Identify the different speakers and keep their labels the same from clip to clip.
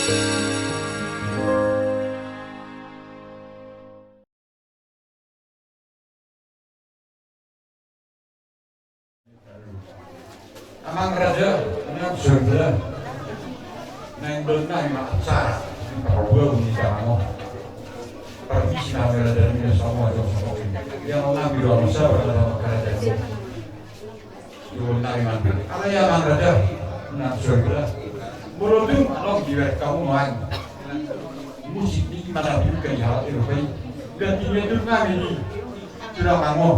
Speaker 1: Amang raja, ini sudah neng berenang maksar, gua bisa mau pergi sinamela dari ini semua yang nabi doa sama kerajaan itu nabi nabi. Kalau yang amang raja, nak sudah beruntung kalau biar kamu main musik ini mana juga ya Eropa gantinya itu kami ini sudah kamu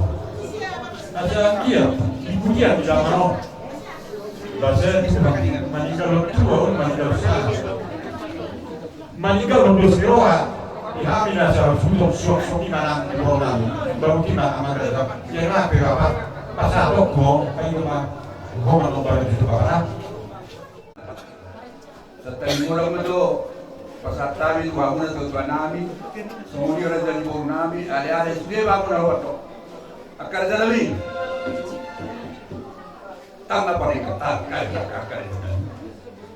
Speaker 1: ada dia ibu dia tidak mau. Bahasa manikal tua, manikal sah, manikal untuk seroa. Ya, bila saya sudah suami mana orang, baru kita aman ada. Yang apa apa? Pasal toko, kayu mah, kau lomba itu apa?
Speaker 2: Setelah mula itu pasal tadi bangun itu nami, kemudian ada di bawah nami, ada sedih bangun waktu. Akar jalan tanda paling ketat kakak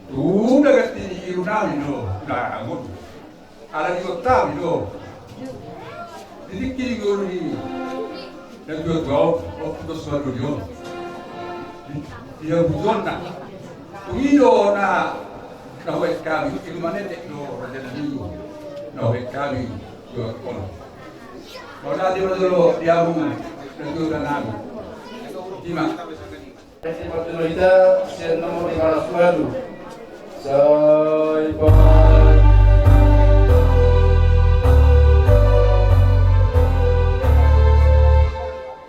Speaker 2: tuh udah ganti irunami do bangun ada di kota do jadi kiri gori dan juga kau waktu suatu dia dia bukan nak tuh na wet kami itu mana tek do raja dulu na wet kami do kon kalau nanti betul dia bunga dan juga nami gimana
Speaker 3: Festival kita sen nomor 500 baru. Saipan.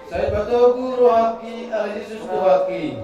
Speaker 3: Saya batu guru haki, ala Yesus tu haki.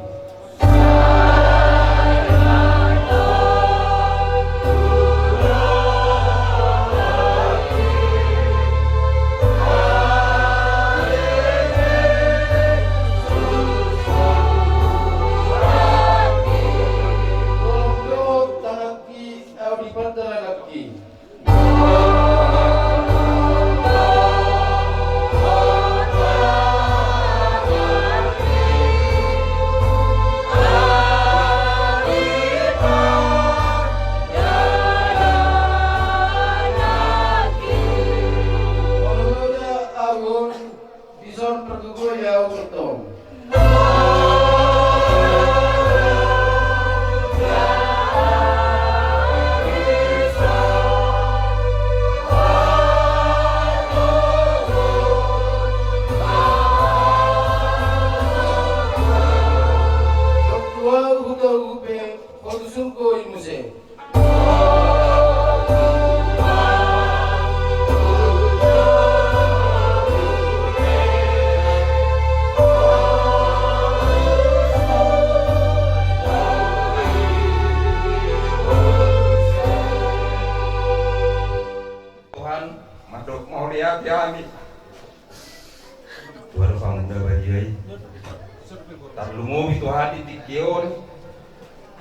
Speaker 2: Tarlumomi to hadi tikion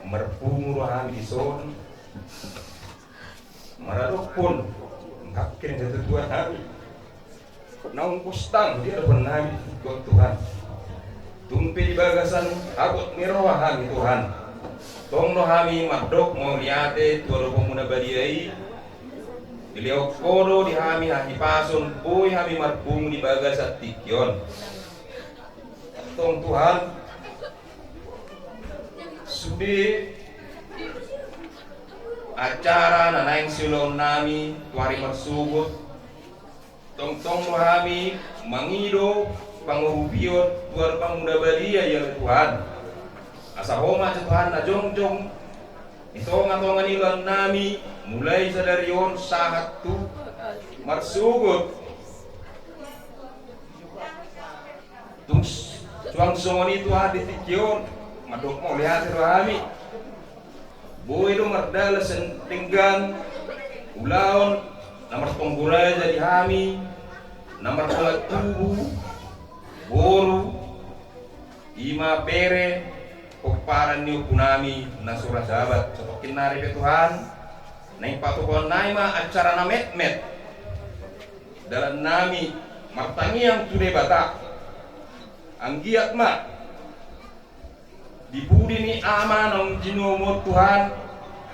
Speaker 2: merpumuro hami son maradokpon kakken jatuh Tuhan hami naung kustang dia pernah ikut Tuhan tumpi bagasan abot miroha hami Tuhan tong no hami madok mo liate tuaro pemuda badiai beliau kodo di hami pason boy hami marpum di bagasat tikion tong Tuhan sudi acara nanaing silong nami tuari marsubut tong kami mangido panguhubiot tuar pamuda balia ya Tuhan asa homa Tuhan na jongjong ito nga ilan nami mulai sa darion sahat tu marsugot tung suang songoni Tuhan ditikyon madok mo lihat itu kami boy do merdala sentinggan ulaon nomor penggulai jadi kami nomor pelat tubuh boru ima pere pokparan niyo punami na surah sahabat cotokin nari pe Tuhan naing patukon naima acara na met dalam nami martangi yang sudah batak anggiat ma dibudi ni amanong jinomot Tuhan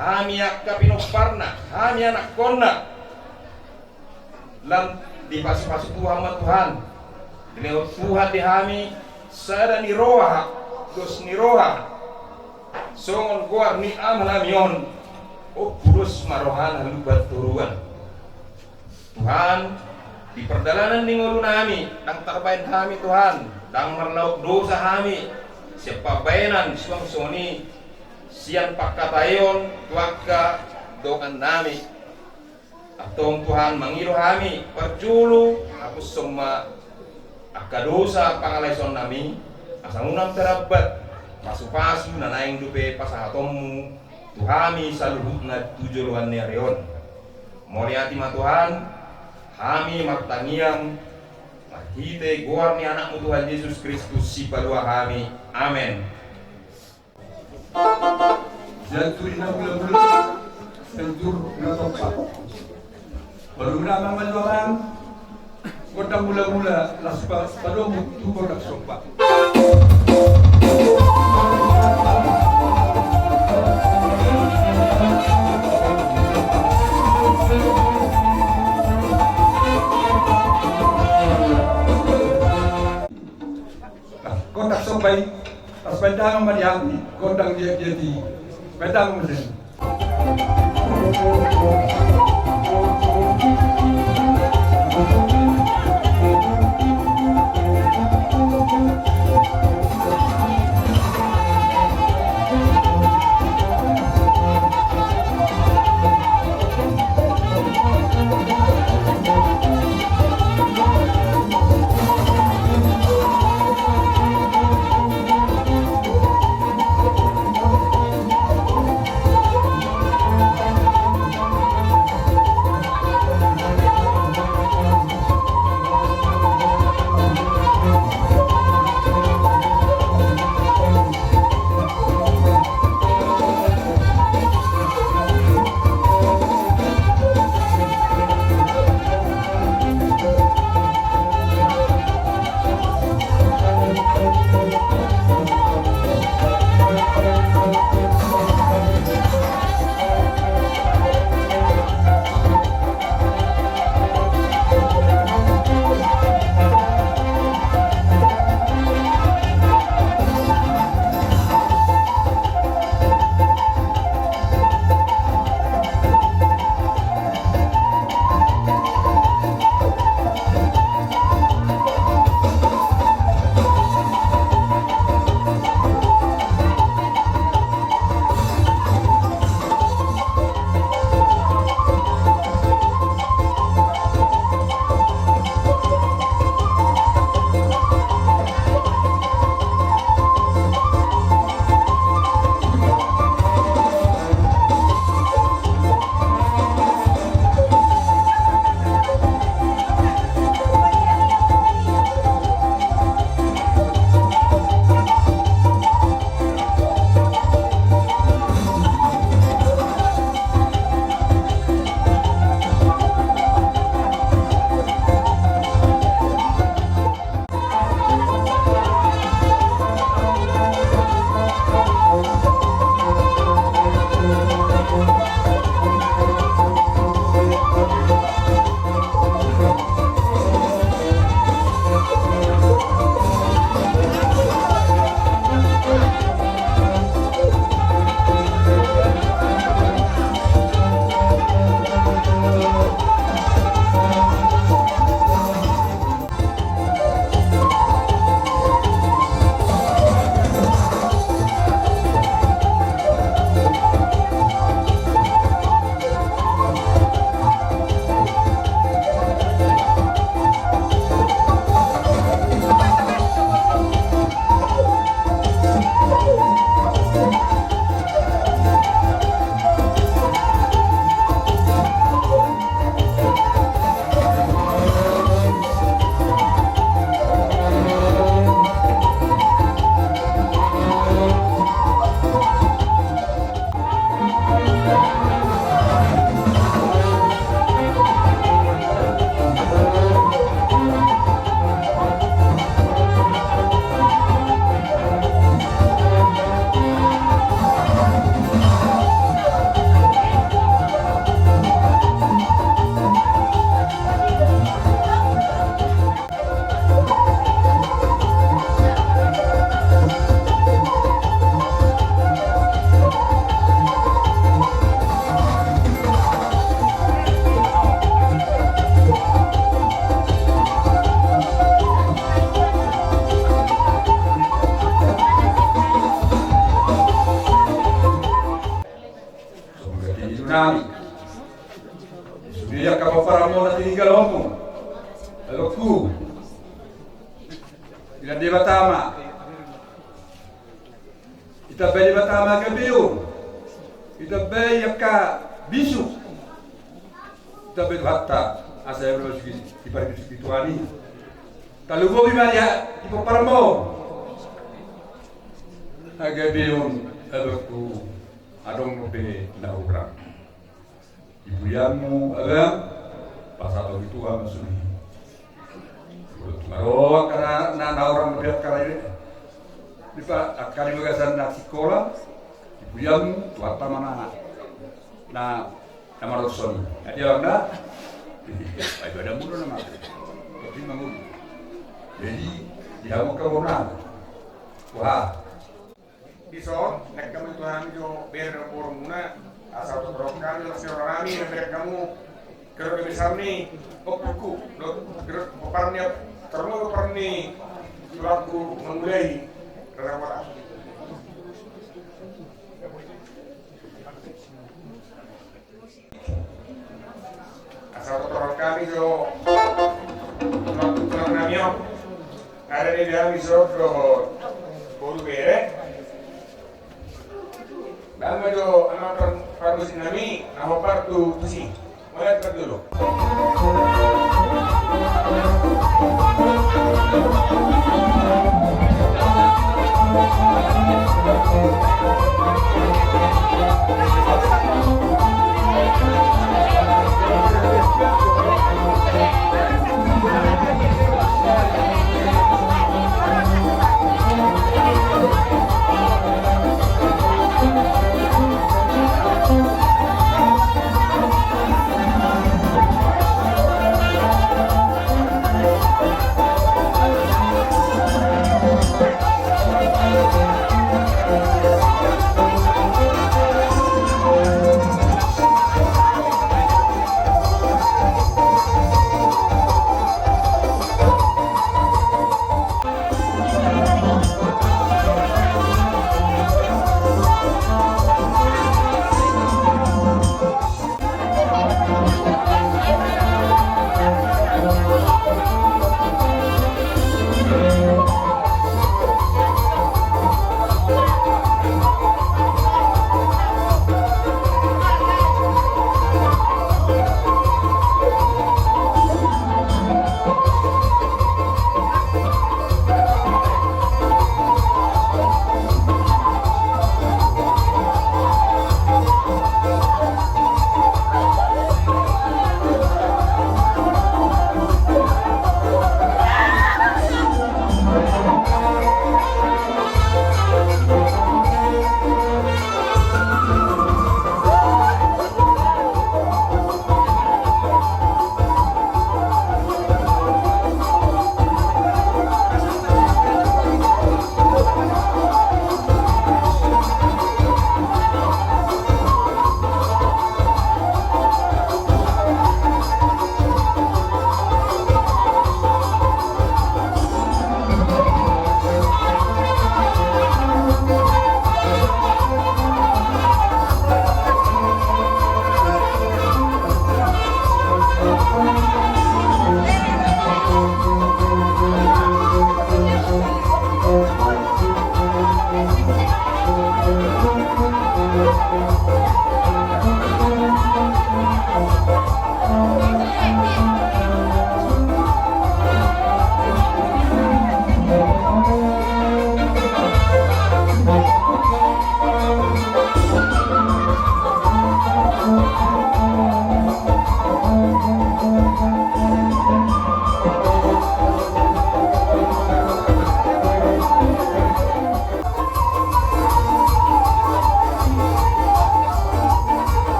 Speaker 2: Hami akka pinoparna, hami anak konna. Lam di pasu-pasu Tuhan ma Tuhan. Beliau Tuhan di hami sada ni roha, dos ni roha. Songon kuar ni amalamion. Oh kudus marohan halubat turuan. Tuhan di perjalanan di ngulu nami, dang tarbain hami Tuhan, dang merlauk dosa hami. Siapa bayanan suang soni sian pakatayon tuaka dokan nami atong Tuhan mangiru hami perjulu aku semua akadosa pangalaison nami asangunam terabat pasu-pasu nanaing dupe pasahatomu tuhami saluhut na tujuluan ni arion moriati ma Tuhan hami magtangiang mahite guar ni anakmu Tuhan Yesus Kristus si palua kami amin.
Speaker 1: Janturi na mula-mula, tentur na topa. Baru namang maluang, kodang mula-mula, laspa, padong tubor na sopa. Kontak sopai, tas pendang mariang, kondang dia di pendang mesin. Jadi tsunami. Sudia ka para mo na tinigal mo. Alokku. Bila dia batama. Ita beli batama ka biu. Ita beli ka bisu. Ita beli hatta asa evro di pari spirituali. Talugo di mana di para mo. Aga biu alokku adong be na ubra. Ibu yamu ada pasal itu apa suni. Maro karena na orang melihat karena ini. Dipa akari bagasan na sekolah. Ibu yamu tuata mana na nama Rosoni. Dia orang dah. Ayo ada mulu nama. Tapi mangun. Jadi dia mau ke mana? Wah.
Speaker 2: Bison, nek kamu itu kami jo ber muna asal tu berok kami masih orang kami nek kamu kerja besar nih opku kerja peparnya terlalu perni suratku memulai kerja asal tu berok kami jo surat kami ada di dalam surat boru bere. Dama jo anak partu sinami, nama partu tusi. Mulai dulu.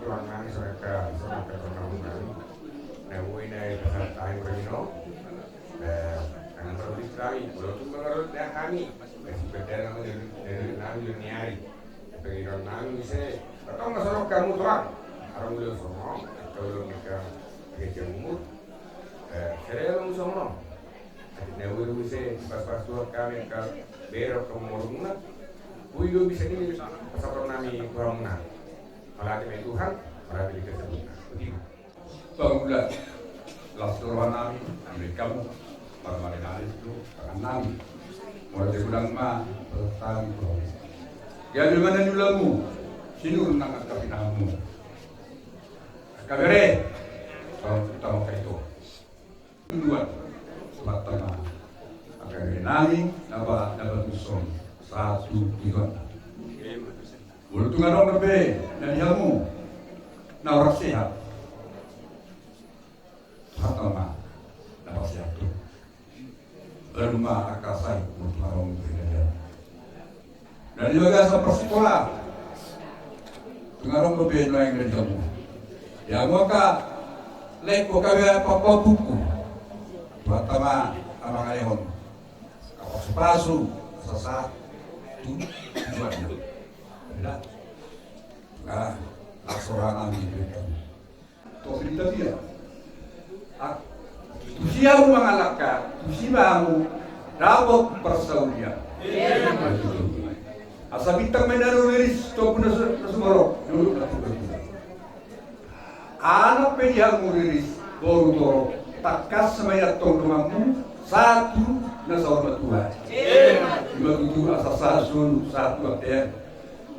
Speaker 4: Tuhan kami mereka sampai tahun kami. Nah, ini pasal tahun berino. Dengan produk kami, walaupun menurut kami masih beda dari kami nyari. Pengiran kami bisa, atau masalah kamu Tuhan, orang boleh semua, kalau mereka kerja umur, saya belum semua. Nah, boleh bisa pas Tuhan kami ke berok ke moruna, boleh bisa ini pasal kami kurang nak. Melatih Tuhan, melatih kesempatan. Begitu.
Speaker 1: Bangunlah, lasturan kami, ambil kamu, para itu, tangan kami, mulai bulan ma, bertang kau. Ya di mana nulamu, sinur nang kapinamu. Kabere, kalau kita mau kaito, duluan, batama, agar nami, dapat muson, satu tiga. Ultungan orang lebih dan ilmu, nawar sehat, hatama, dapat sehat tu. Berumah akasai untuk orang berbeda. Dan juga seperti sekolah, pengarang berbeda yang dari kamu. Ya maka leko kaya papa buku, batama amang alehon, kapal sepasu, sesat, tujuannya. Tidak, seorang kami berikan. Tuh cerita dia. Tusiamu mengalahkan, tusiamu dapat persaudia. Asa bintang menaruh liris, tuh pun nasemoro, dulu lakukan. Anak pediamu liris, toro takas semayat tong rumahmu, satu nasawar Tuhan. Lima tujuh asa sasun, satu akter.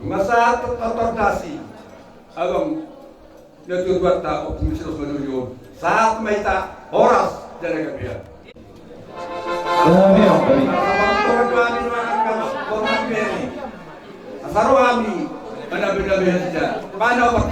Speaker 1: Masa tertordasi, abang natu buat tak optimis terus menuju saat mereka horas dari kebia. Orang kami mengangkat orang beri, asal kami mana beda saja, mana apa?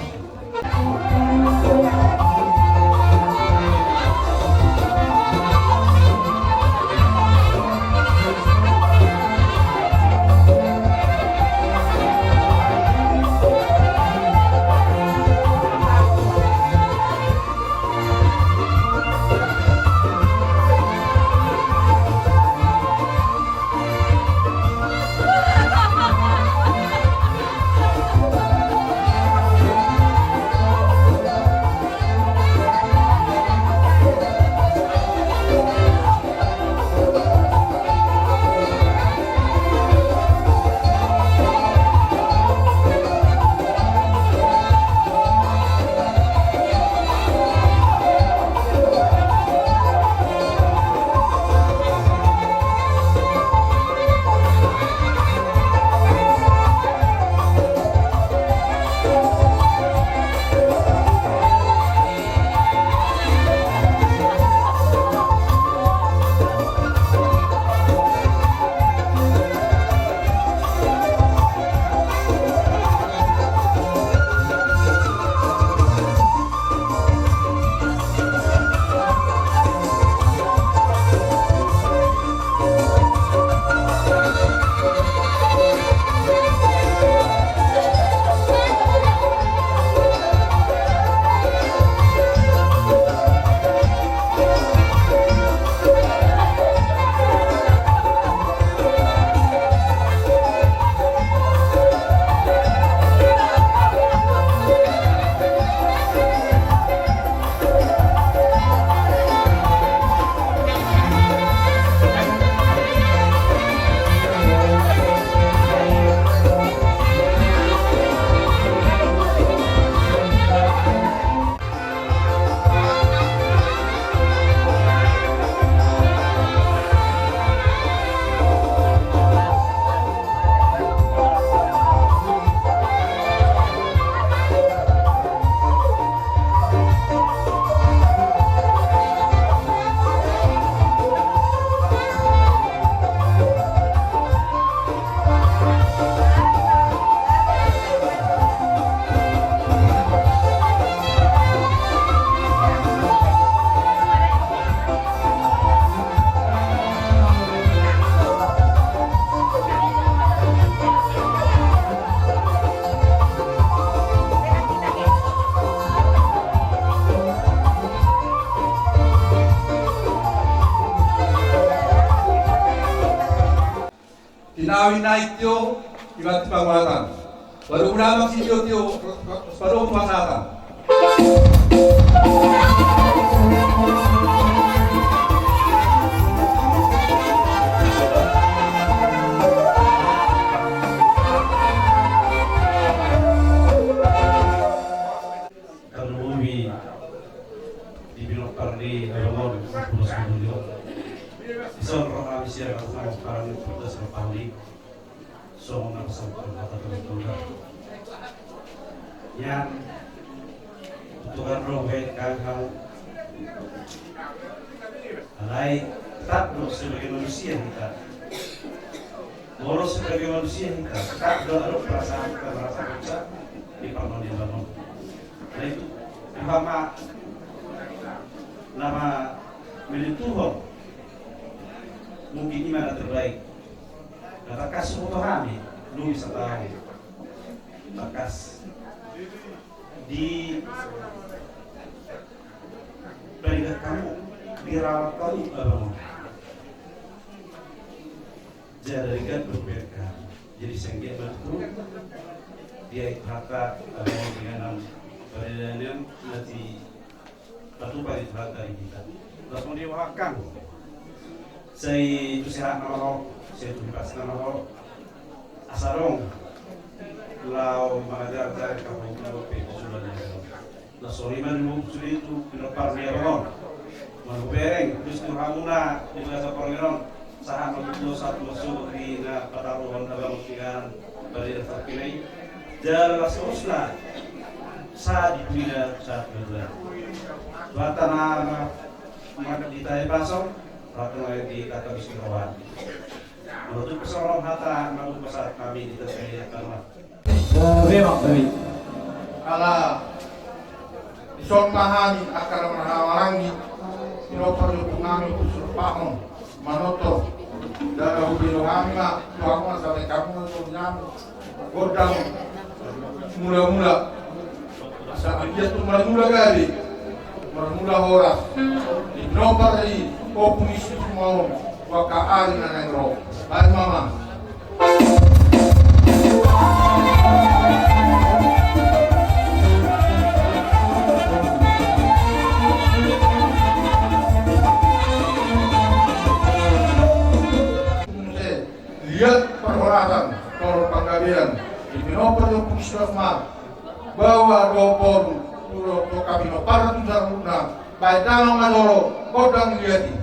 Speaker 3: kawin naik tio ibat pangwatan. Baru udah si tio baru pasatan.
Speaker 5: di Romon Pulau Studio. Isang kami siya ang parang putas ng Pauli. So mga kasama kata tulad. Yan tutukan rohe kang alay tatlo sebagai manusia kita. Moros sebagai manusia kita. Tatlo ada perasaan kita merasa bisa dipanggil di dalam. Nah itu nama milik Tuhan mungkin mana terbaik katakan semua kami lu bisa tahu bakas di dari kamu dirawat kamu jadikan berbeda jadi sengit betul dia kata dengan perjalanan nanti batu balik dari kita. Terus mau diwakang. Saya itu sehat nama saya itu pas nama asarong. Lau mengajar dari kampung Pulau sudah ada. Lah sorry man sudah itu pinapar dia ron. Mau bereng terus hamuna di bahasa Portugal. Saham itu satu masuk di pataruan dalam tigaan dari daftar pilih. Jalan seterusnya saat dipilih saat berjalan. Batana kita pasong, ratna di kata bismillah. Menurut persoalan hata, menurut pesat kami di terkait karena.
Speaker 3: Memang dari kalau isong mahani akan menawarangi inotor hubungan usul pahon manoto dan hubungan kami mah tuang sampai kamu untuk nyam godang mula-mula saat dia tuh mula-mula kali. Mula horas di nomor dari komunis mau wakaan na negro ay mama lihat perhoratan tolong panggabian di nomor dari komunis bahwa dopor Pulau kami para tujuan luna, baik dalam madoro, kodang liati.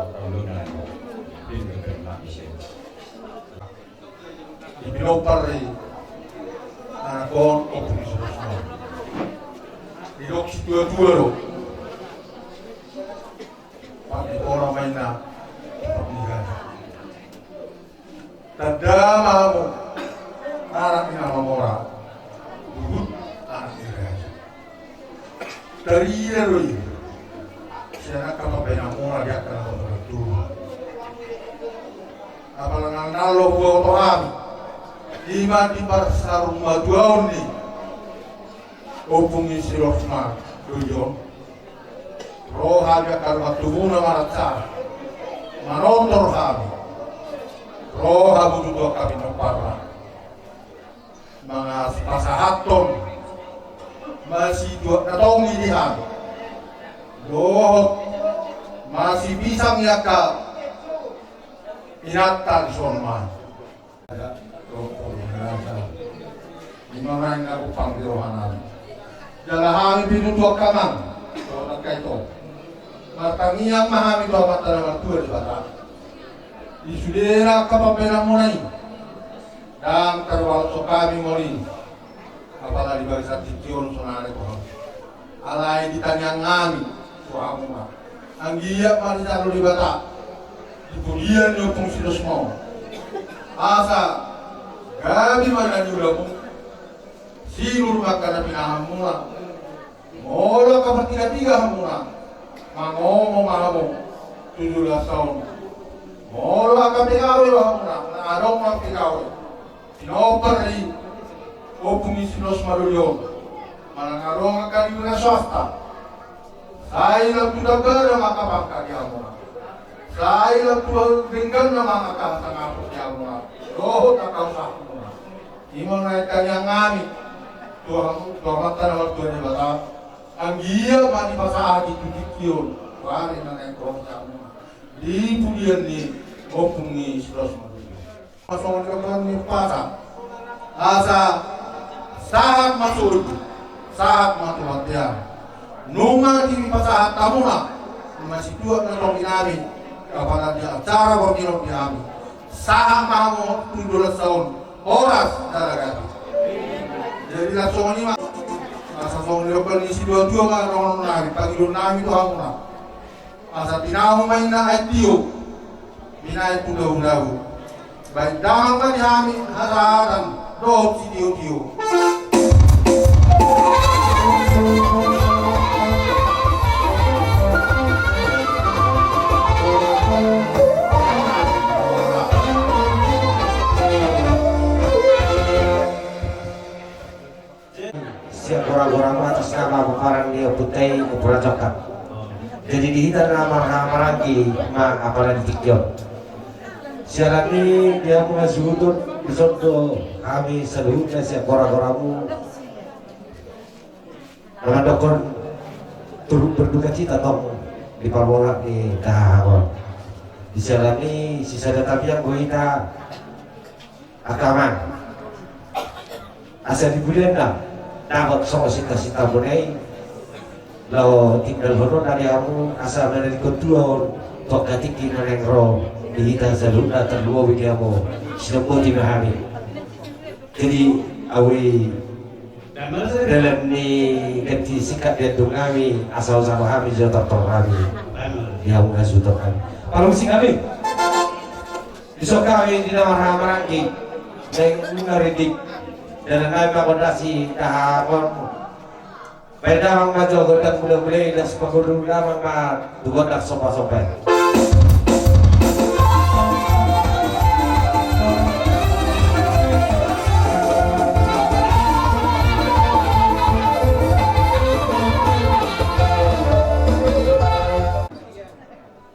Speaker 1: taulunan din berkena isen.
Speaker 3: Ipinopari anakon opung Surasma. Idok si tua-tua lo. Pati orang main na pagnigan. Tadama mo anak ni Mamora. Buhut anak ni Raja. Tariya lo yun. Siya nakapapay na mura di akan ako magturo. Apalang nalo po ito kami. Iman di parsarong maduaw ni Opung si Rosma Tuyo. Roha di akan magtubo na maratsa. Manontor kami. Roha bututo kami ng para. Mga pasahaton. Masih dua natong ilihan. Dohot. Masih bisang yakal. Inatan sonman. Imanay na upang dirohanan. Jalahami pinutuak kaman. So nagkaito. Matangiyang mahami to mata na magtua di bata. Isudera kapapera mo na dan terwal so kami mori. Apalagi bagi sa titiyon so nare ko. Alay ditanyang ngami so amo na. Ang giyak man sa di bata. Ipulian yung pong silos mo. Asa gabi man ang mo. Sinur maka na pinahamuna. Mola ka patiga-tiga hamuna. Mangomo mahamo. 17 taon. Mola ka pigawe hamuna. Naarong mga pigawe. Pinopari. Opung isinos marulyon. Manangarong ang kanyo na swasta. Sa ilang tudagar na makapangka di hamuna. Sa ilang tudagar na mga kasangapos di hamuna. Rohot ang kausapon muna. Imon na kanyang ngami. Tuhan tanah waktu ini bata, anggia mani pasah di titik kion, wari na nengkrong kamu, di pudian ni opungi sebelas malu. Masuk ke ni pasah, asa sahat masuk, sahat matu hatian, nunga di pasah tamuna, masih dua nengkrong dinami, kepada dia acara wakilong dinami, sahat mahu 17 tahun, oras darah. Jadi langsung ini mah, asa song lepas ni si dua mah orang nari, pagi dua nami tu aku nak. Asa tinahu main na etio, bina itu dah. Baik dah kan kami hasaran, doh si dio.
Speaker 6: Orang-orang atas nama bukaran dia putih ukuran coklat. Jadi dihitar nama Marangki mak apa di tiktok. Siaran ini dia punya sudut besok kami seluruhnya siap orang-orangmu. Dengan dokter turut berduka cita tom di Parbola di Tahawon. Di siaran ini sisa data yang gue kita akaman. Asal di bulan dah. Dapat sita-sita bunai lo tinggal hono dari kamu asal dari kedua tok tinggi menengro di hitam saluna terluar widiamo siapa di mahami jadi awi dalam ni ganti sikap dia kami asal sama kami jatuh kami dia mengasuh kami kalau si kami besok kami di nama Marangki dan ngaridik dan kami mengodasi tahapon pada orang maju godak mulai dan sepuluh lama mak godak sopa-sopa.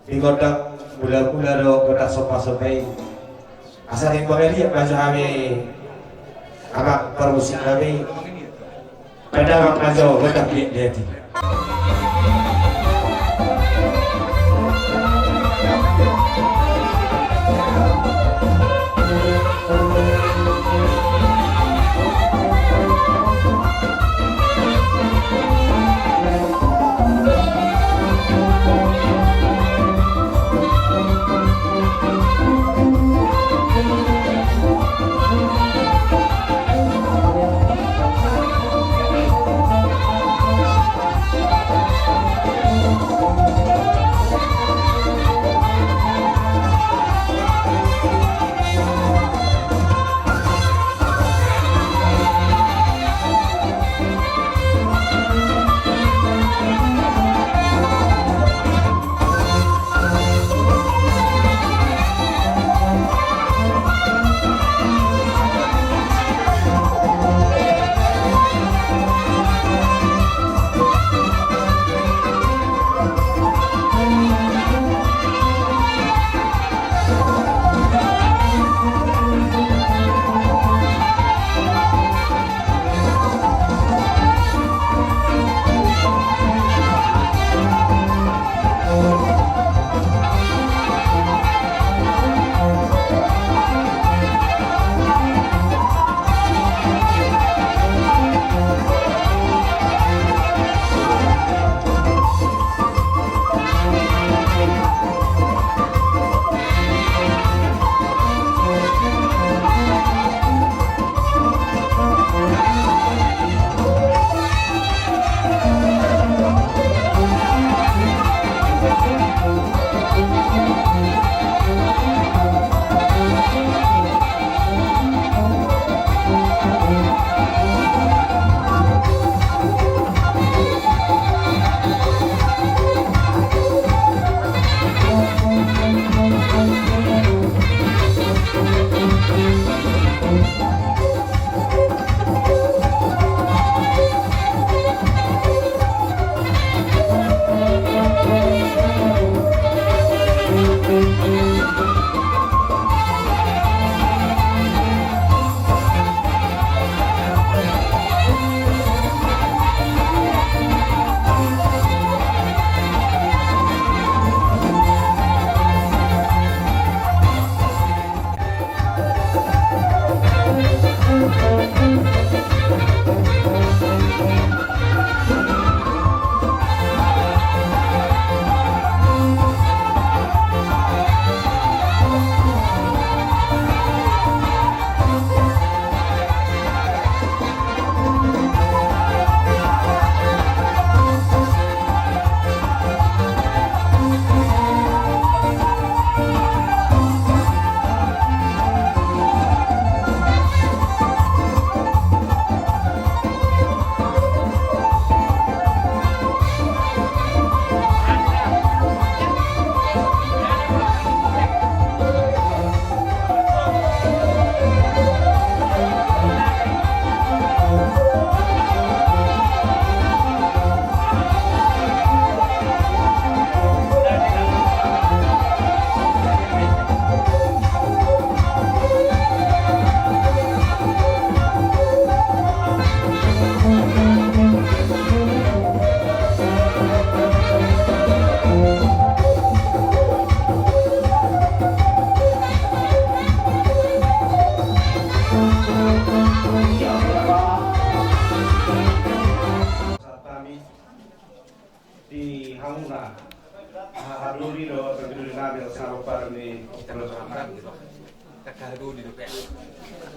Speaker 6: Di godak mula-mula godak sopa-sopa asal yang mengalir maju kami amak permusik kami pada orang majau godak dia.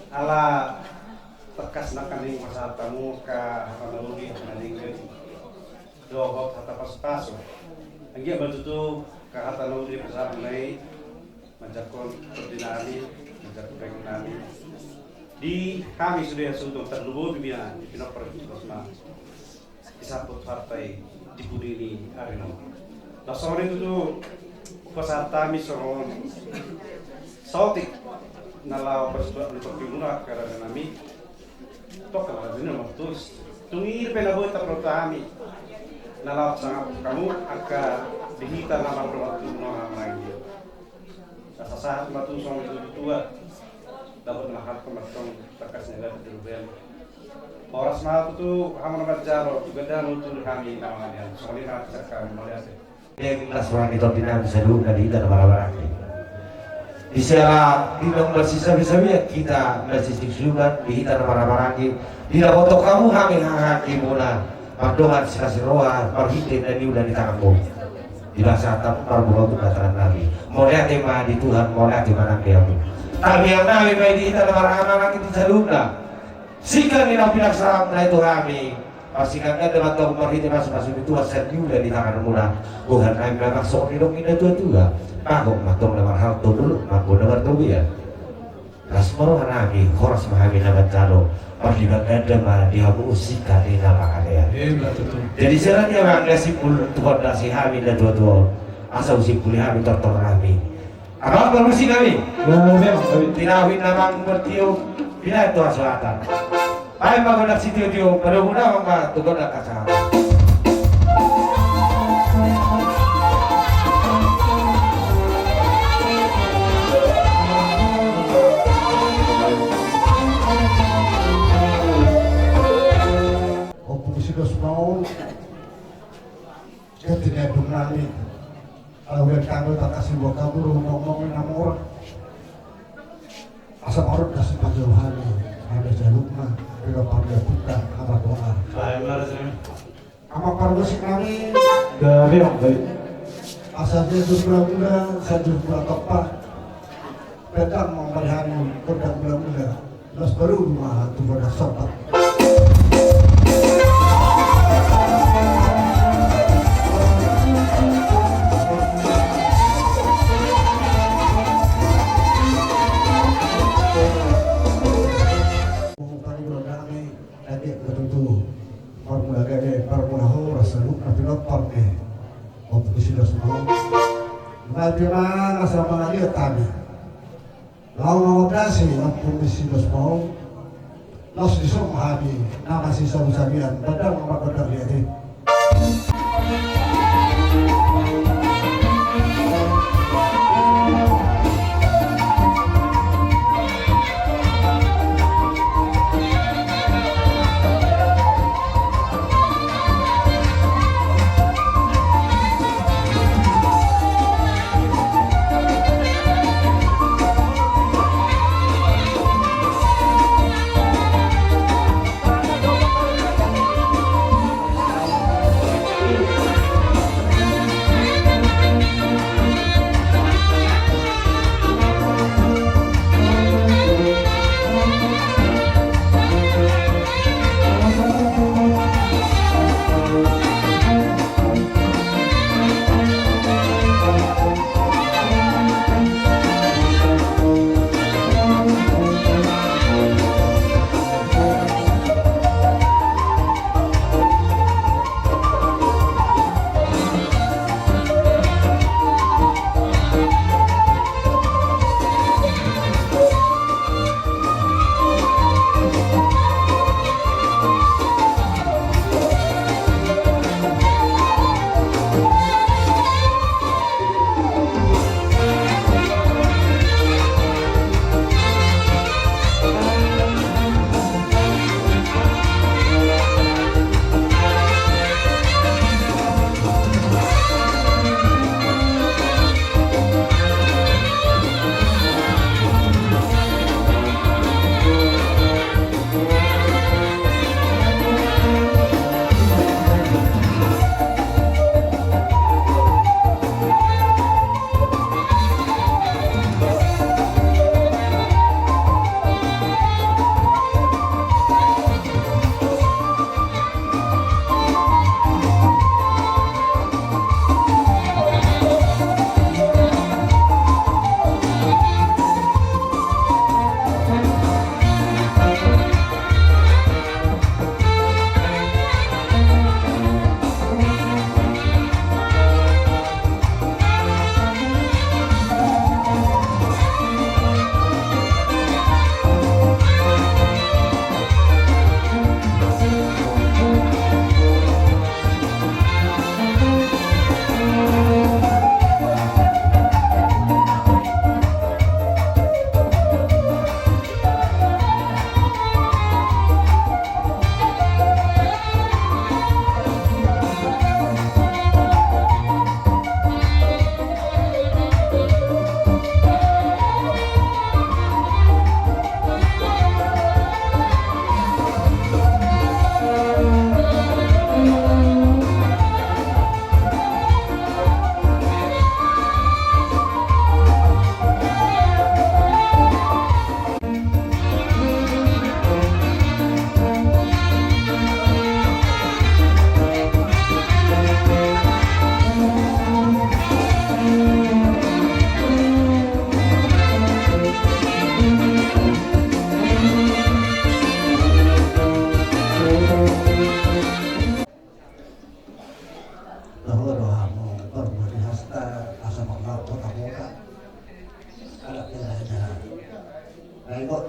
Speaker 5: ala tekas na kaning masatamu ka panaluri kaning dohok hata pas-paso anggi batutu ka hata naluri pasapunay majakon ordinari majakon nami di kami sudah suntuk terlubuk pimpinan pinoperjosma disambut partai di Budini Arino. Nah sore itu pasarta misoron sautik nalau persebut untuk dimulai karena kami tok kalau ini matus tungir penabot terprotami nalau sangat kamu akan dihita nama perwaktu noham lagi rasa saat matus orang itu tua dapat melakukan kematong terkasnya dari dunia Horas malam itu kamu nomor jaro juga dan untuk kami namanya soalnya kami melihat
Speaker 6: yang orang itu tidak bisa dulu dari dan barang-barang di sana tidak bersisa-bisa kita bersisik sudah di hitam barang-barang tidak foto kamu kami haki mula makdohan sikasih roha perhitin dan udah di tanganmu di bahasa tamu perbuah bukatan lagi mau lihat tema di Tuhan mau lihat di mana kamu tapi yang nabi baik di hitam barang-barang itu salubna sikan ina pinaksarap na itu kami pastikan dengan tahu perhitin masuk-masuk itu asal udah di tangan mula Tuhan kami memang sok nilong ina tua-tua pagok matong lemar hal to dulu mampu dengar tuh ya rasmoro hanagi horas mahami nabat calo perlibat ada mah dia musika di nama kalian jadi sebenarnya bang nasi pul tuhan nasi hami dan dua asal usi pulih hami tortor kami apa permisi kami tinawin namang bertiup bila itu selatan ay magunak si tiyo pada muna mga tukod na kasama
Speaker 3: Sidos mau ketika dumnami awen kanggo tak kasih buat kabur ngomongin nama orang asal orang kasih pajauhan ada jalukna bila pada buka apa doa ama pargo si kami dari baik asalnya dua bulan satu bulan tepat pedang memperhani pedang bulan terus baru rumah tu pada sobat Bagaimana sama dia tadi? Lalu operasi ampun sidos mau, lalu disum hari nama sisa usahian badang makadar dia.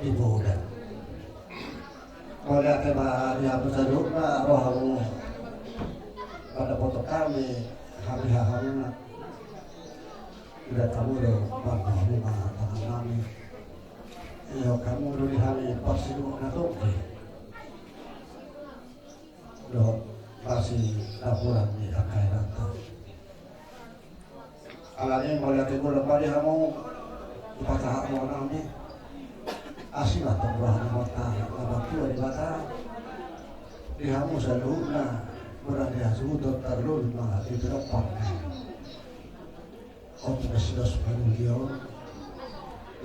Speaker 7: di boda. Kalau lihat tema dia bersaduk na rohamu pada foto kami hari-hari udah kamu udah bangga rumah tangan kami. Iyo kamu udah di hari persiduk na tuh. Udah masih laporan di akai rata. Alanya yang melihat ibu lepas dia kamu ipatah mau nami asih lah tembahan mata lepas tua di mata dia kamu selalu na berada sudah terlalu malah di depan untuk sudah sepuluh dia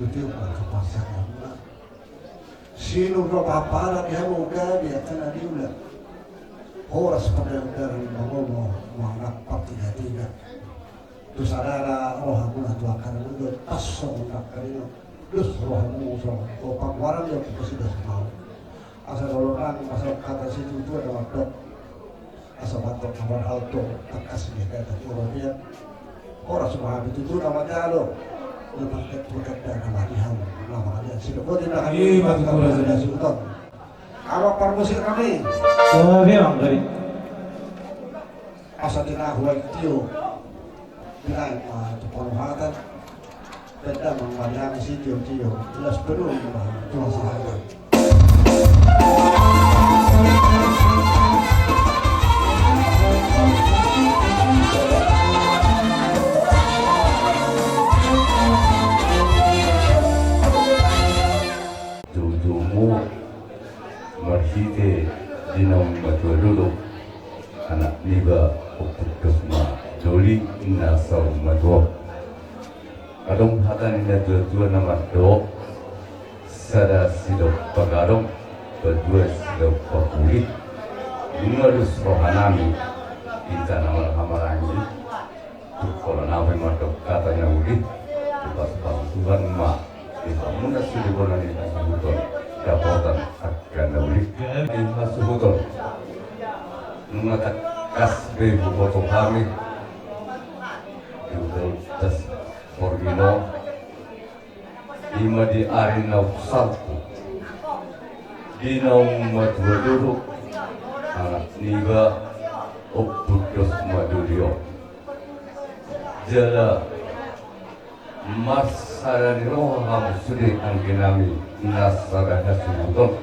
Speaker 7: tujuh ke pasangan sinu berapa para dia mau dia kena diulang orang seperti dari mau anak tiga terus ada roh aku lah tua karena itu tasong tak karena terus roh aku so pangwaran yang kita sudah tahu asal orang asal kata situ itu ada waktu asal batok kamar auto tak kasih dia kata dia orang semua itu namanya lo lepas ketukat dan nama dia namanya sudah kau tidak kami sudah sultan apa permusik kami
Speaker 5: memang dari
Speaker 7: asal tidak huai tio bilang penghormatan dan menghormati si tio jelas penuh cuma sahaja.
Speaker 8: Tujumu marhite dinam matululu anak niba ukutkusma doli nasau madwa adong hatan ina dua nama do sada sidok pagarong berdua sidok pakuli mengadus rohanami kita nama hamarangi kalau nama matok katanya uli pas Tuhan ma kita muna sudah bolan ini sebutol dapatan akan uli ini sebutol mengatak kasbe buat kami tas Morgino ima di arinaw salpo dinaw madwaduro anak niba opputos madulyo jala masarani roham sude ang ginami nasarana sumuton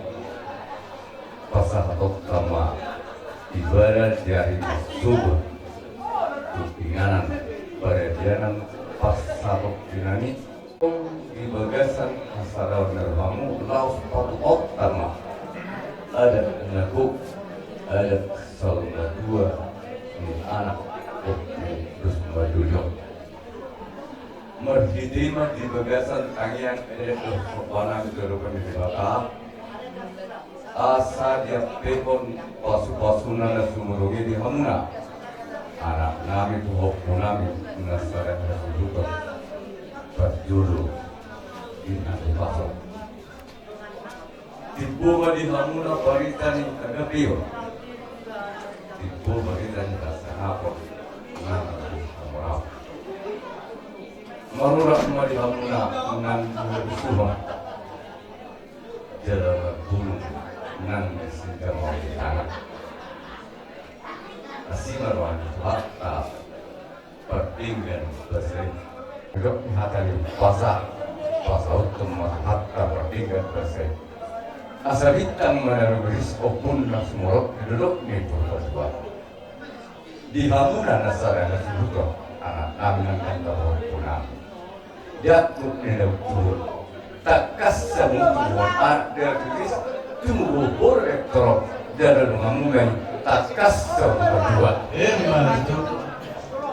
Speaker 8: pasahatok kama ibarat dari subuh kupinganan peredianan pasahatok dinami di bagasan asaraw nerbamu laos patok tama ada nakuk ada salma dua ni anak terus madulyo merhidima di bagasan tangian kepada kerupan di bawah asa dia pekon pasu-pasuna na sumurungi di hamuna anak nami tuhok nami nasara hasuduka berjuru ina di pasok tipu di hamuna baritani agapio tipu baritani kasahapok nami hamurap marura di hamuna ngan busuha jalan gunung nang sehingga mau anak asimarwan hatta pertinggan bersih hidup hatani pasar utama hatta pertinggan bersih asal hitam meneruris opun nasmorok duduk nih berdua di hamunan nasara nasuduk anak aminan kantor punam jatuh nih turun takas semuanya ada tulis tunggu rektor dari ngamungan takas berdua
Speaker 5: mana itu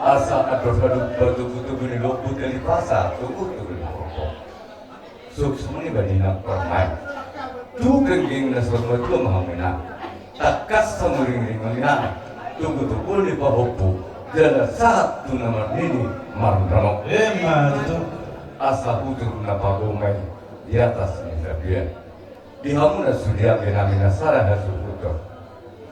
Speaker 8: asal ada batu-batu ini loput dari pasar tunggu di pokok sub semuanya badina permain tu gengging nasrul batu mahamina takas semuring mangina tunggu di pokok dan saat tu nama ini marunramok
Speaker 5: mana itu
Speaker 8: asal utur napagomay di atas nisabian di hamuna sudia kenamina sarah hasukuto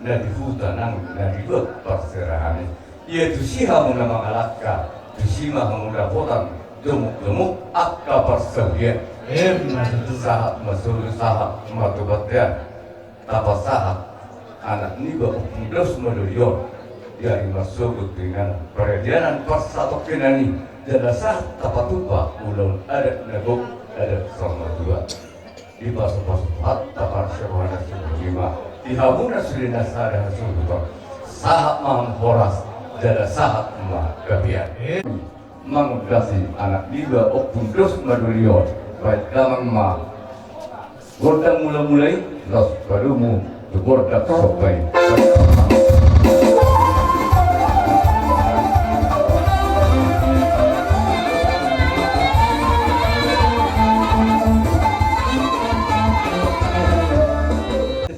Speaker 8: na di hutanang na di lot perserahan yaitu si hamuna mangalaka tu si hamuna botan gemuk-gemuk akka persebian Sahat masuk sahat matubatnya tapa sahat anak niba terus medoyor dari masuk dengan peradianan pas satu kenani dan sahat tapa tupa ulun ada negok ada sama dua di pasu-pasu hat tapa sewana lima di habuna sulina sada hasuba sahat maham horas dan sahat mah gabian mengudasi anak niba terus medoyor baik dalam ma gordang mulai los barumu tu gordak sopai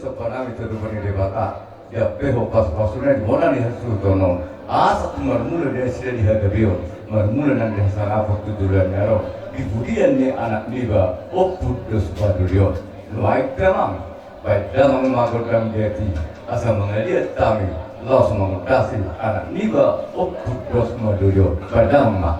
Speaker 8: sopanami tu bani debata ya peho pas-pasuna di mana nih hasil tono asa marmula dia sudah dihadapi marmula nanti sana apa tu duluan yaro kemudian ni anak niba opudus badulio baik damang magodam jati asal mengeliat kami los mengutasi anak niba opudus badulio badama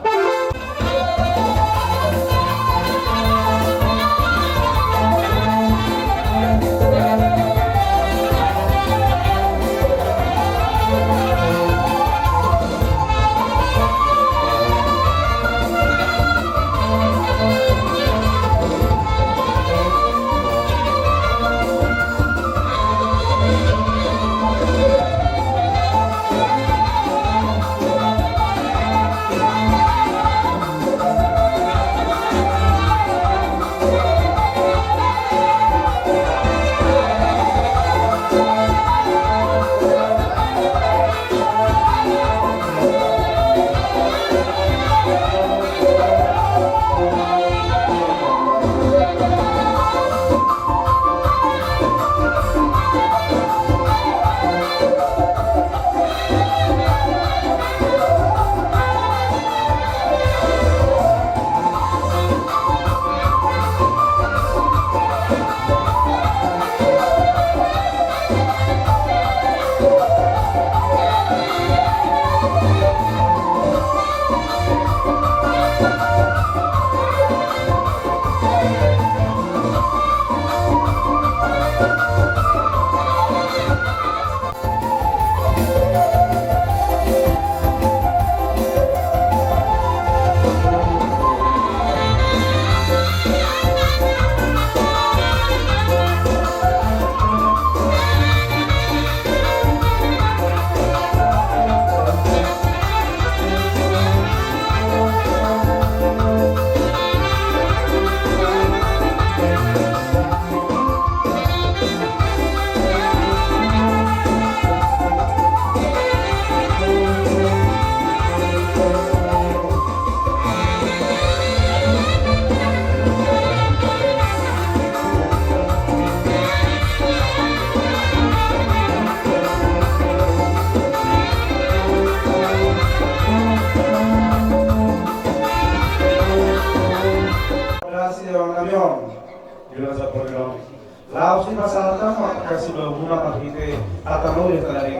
Speaker 5: Laos di masalahkan maka kasih bangunan maghite atau yang terlalu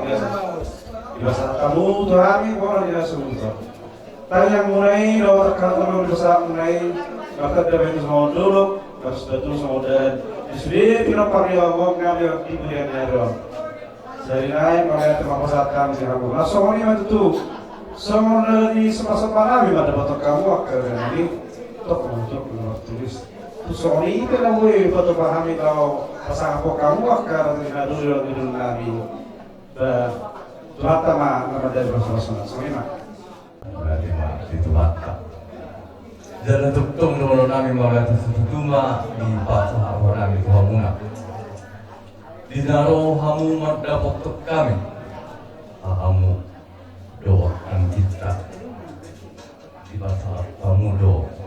Speaker 5: di masalah kamu tuhami orang tidak semudah. Tayang mulai lawat kantor bersama mulai maka demi semua dulu harus betul semua dan disini film pariwa ngambil ibu yang ada. Dari naik mulai terima kasih si kamu. Nah semua ini itu semua dari semasa kami pada batok kamu akan ini tok untuk tulis. Soalnya itu lah gue betul pahami kalau pasangan kamu akan tidak dulu nabi dan Tuhan nama dari Rasulullah SAW.
Speaker 8: Berarti mah itu mata. Dan untuk tunggu nami malah tersetuma di pasar orang itu hamuna. Di naro hamu dapat tuk kami. Hamu doakan kita di pasar hamu doa.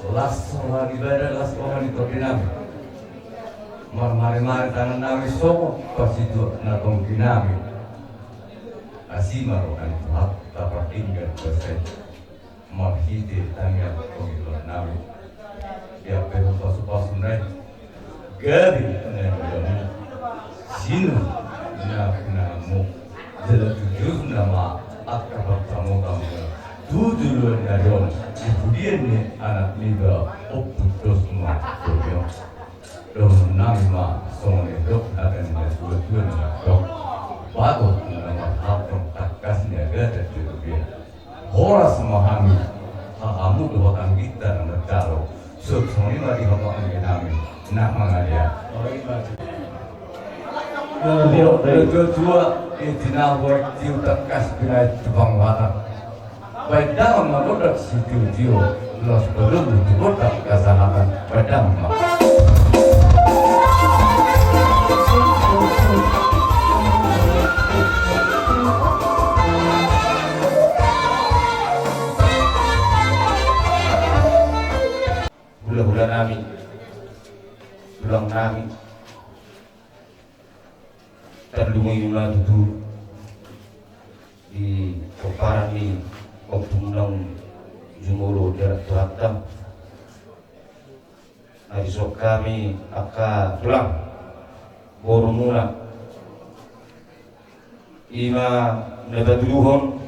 Speaker 8: Las orang ibadah, las orang itu dinami. Mari tangan nami sopo pasti itu natong dinami. Asimaro kan hak dapat tinggal bersih. Marhide tanggal pemilu nami. Dia perlu pasu naik. Gabi namu. Sinu namu. Dalam tujuh nama akrab tamu kamu. Tujuan najon. Kemudian ini anak liga opus semua beliau dong nama soalnya dok akan dua dok bagus nama apa takasnya ada di dia horas memahami kamu dua kan kita nama calo semuanya lagi ngomong kami nama dia kedua itinal buat tiu takas bila tebang watak baik dalam mengodak si tiu los belum mengodak kesalahan padam
Speaker 6: bulan nami bulan nami terlungi yuna tutu di koparan ni opung jumuro jarak tuhatam narisok kami aka tulang borumuna ima nebaduluhon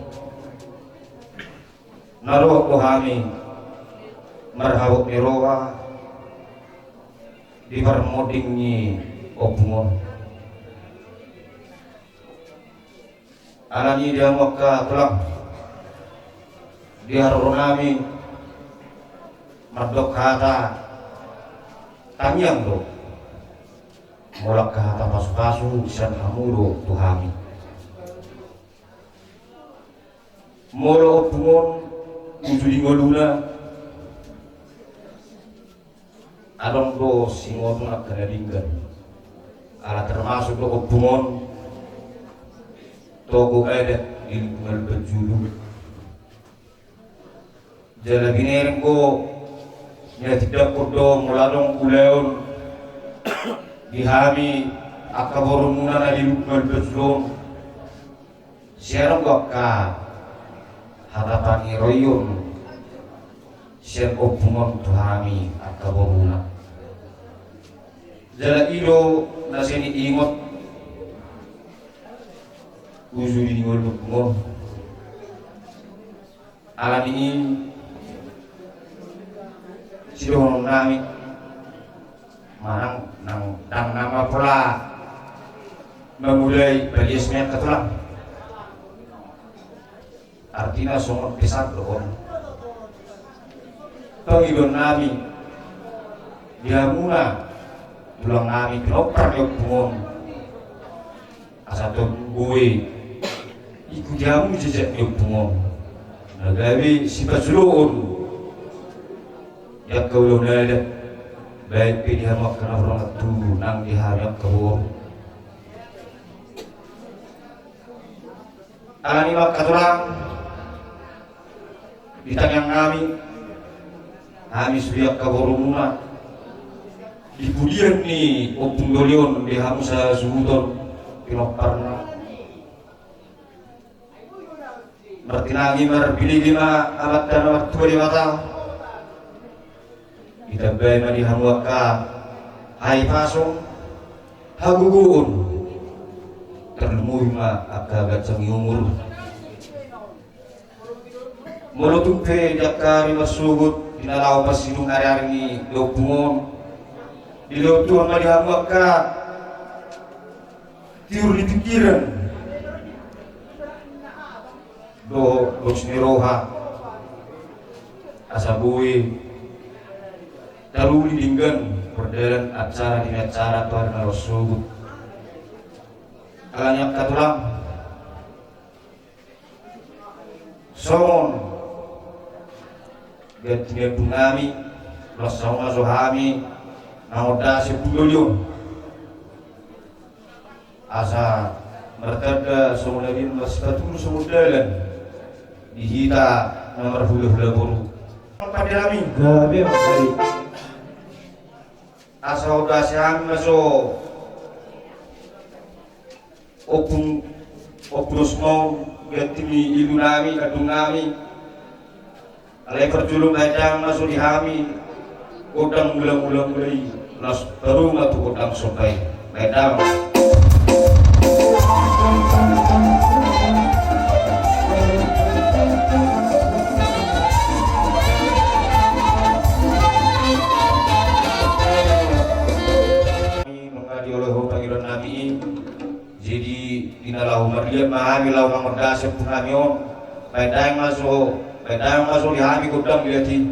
Speaker 6: naruh kohami marhawak nirowa di permodingni opungon alani dia maka tulang di harunami mardok kata tanyang do mulak kata pasu-pasu san hamuro tuhami molo opungon ujudi ngoluna adong do singon nak kena dinggan ala termasuk do opungon togo adat di lingkungan berjulu jala ginereng ko nya tidak kodong muladong kuleon dihami akaborumuna na di lingkungan berjulu siarong ka hadapan iroyon siar opungon tuhami akaborumuna jala ilo naseni ingot ujuri ngol ngol alam ini sidong nami marang nang nama pula memulai balisnya ketulang artinya somot besar doon pangidon nami dia muna tulang nami pinopar yung bungon asatong buwi iku jamu jejak yung bungon nagawi si pasuloon yak kaulong nada baik pilihan wakana orang tu nang diharap kawor alani makatulang ditanyang kami sudah kaborumuna dipudian ni opung dolion di hamsa suhudon pinoparna martinagi marbili lima amat dan waktu di mata kita bay madi hamwaka hai pasong hagugun terlumuy ma akagat sang umur mulutumpe kami masugut dinalaw pa sinong ari-ari lopungon dilautuan madi hamwaka tiur di pikiran do sniroha asabuwi daruli dinggan perdalan acara di acara parna rosugut alanyak katulang somon gatnya bungami rasauna zohami nahodasi budolyon asa mertada somulagin masbatul semudalan dihita nomor hula-hula buru pada kami gabe dari asa udah siang masuk opus mau gatimi ilu nami kadung nami alai perjulung kadang masuk dihami kodang ulang-ulang mulai nas baru ngatu kodang sopai kadang dia mahami lau kamar dasar punamion, pedang masuk dihami kudam dia di.